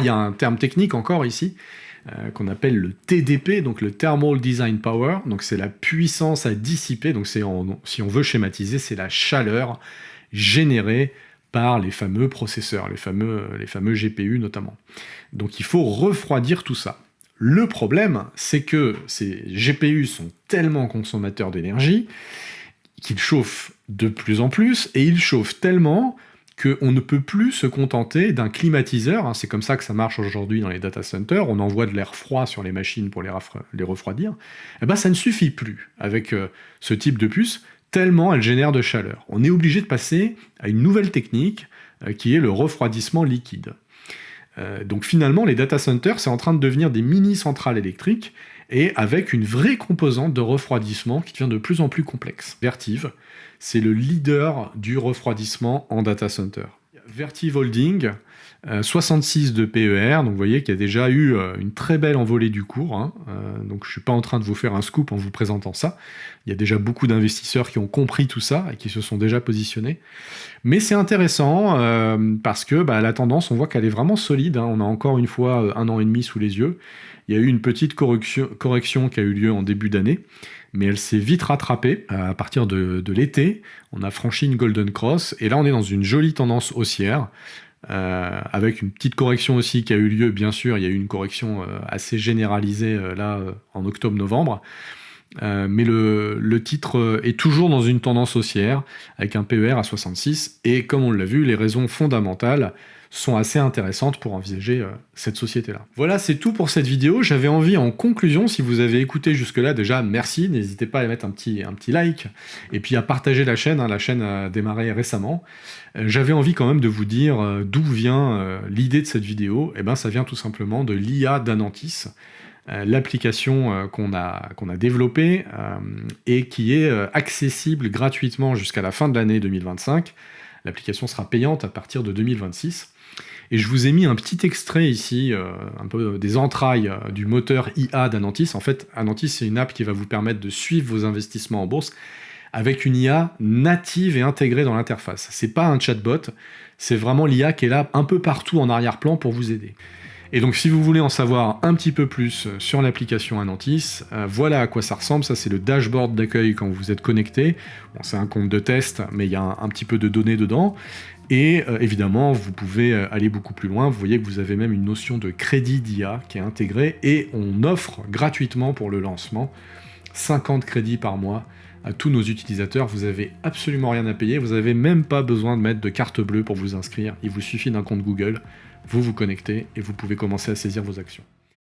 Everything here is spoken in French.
Il y a un terme technique encore ici, qu'on appelle le TDP, donc le Thermal Design Power, donc c'est la puissance à dissiper, donc si on veut schématiser, c'est la chaleur générée par les fameux processeurs, les fameux GPU notamment. Donc il faut refroidir tout ça. Le problème, c'est que ces GPU sont tellement consommateurs d'énergie qu'ils chauffent de plus en plus, et ils chauffent tellement qu'on ne peut plus se contenter d'un climatiseur, hein, c'est comme ça que ça marche aujourd'hui dans les data centers, on envoie de l'air froid sur les machines pour les refroidir, et ben ça ne suffit plus avec ce type de puce, tellement elle génère de chaleur. On est obligé de passer à une nouvelle technique qui est le refroidissement liquide. Donc finalement, les data centers, c'est en train de devenir des mini-centrales électriques, et avec une vraie composante de refroidissement qui devient de plus en plus complexe. Vertiv, c'est le leader du refroidissement en data center. Vertiv Holding, 66 de PER, donc vous voyez qu'il y a déjà eu une très belle envolée du cours, hein, donc je ne suis pas en train de vous faire un scoop en vous présentant ça, il y a déjà beaucoup d'investisseurs qui ont compris tout ça et qui se sont déjà positionnés, mais c'est intéressant parce que la tendance, on voit qu'elle est vraiment solide, hein. On a encore une fois 1 an et demi sous les yeux, il y a eu une petite correction qui a eu lieu en début d'année, mais elle s'est vite rattrapée. À partir de l'été, on a franchi une Golden Cross, et là on est dans une jolie tendance haussière, avec une petite correction aussi qui a eu lieu, bien sûr, il y a eu une correction assez généralisée en octobre-novembre, mais le titre est toujours dans une tendance haussière, avec un PER à 66, et comme on l'a vu, les raisons fondamentales sont assez intéressantes pour envisager cette société-là. Voilà, c'est tout pour cette vidéo. J'avais envie, en conclusion, si vous avez écouté jusque-là, déjà, merci, n'hésitez pas à mettre un petit like, et puis à partager la chaîne, hein, la chaîne a démarré récemment. J'avais envie quand même de vous dire d'où vient l'idée de cette vidéo. Eh ben, ça vient tout simplement de l'IA d'Anantis, l'application qu'on a développée et qui est accessible gratuitement jusqu'à la fin de l'année 2025. L'application sera payante à partir de 2026. Et je vous ai mis un petit extrait ici, un peu des entrailles du moteur IA d'Anantis. En fait, Anantis, c'est une app qui va vous permettre de suivre vos investissements en bourse avec une IA native et intégrée dans l'interface. C'est pas un chatbot, c'est vraiment l'IA qui est là un peu partout en arrière-plan pour vous aider. Et donc si vous voulez en savoir un petit peu plus sur l'application Anantis, voilà à quoi ça ressemble. Ça, c'est le dashboard d'accueil quand vous êtes connecté. Bon, c'est un compte de test, mais il y a un petit peu de données dedans. Et évidemment, vous pouvez aller beaucoup plus loin. Vous voyez que vous avez même une notion de crédit d'IA qui est intégrée, et on offre gratuitement pour le lancement 50 crédits par mois à tous nos utilisateurs. Vous n'avez absolument rien à payer, vous n'avez même pas besoin de mettre de carte bleue pour vous inscrire. Il vous suffit d'un compte Google, vous vous connectez et vous pouvez commencer à saisir vos actions.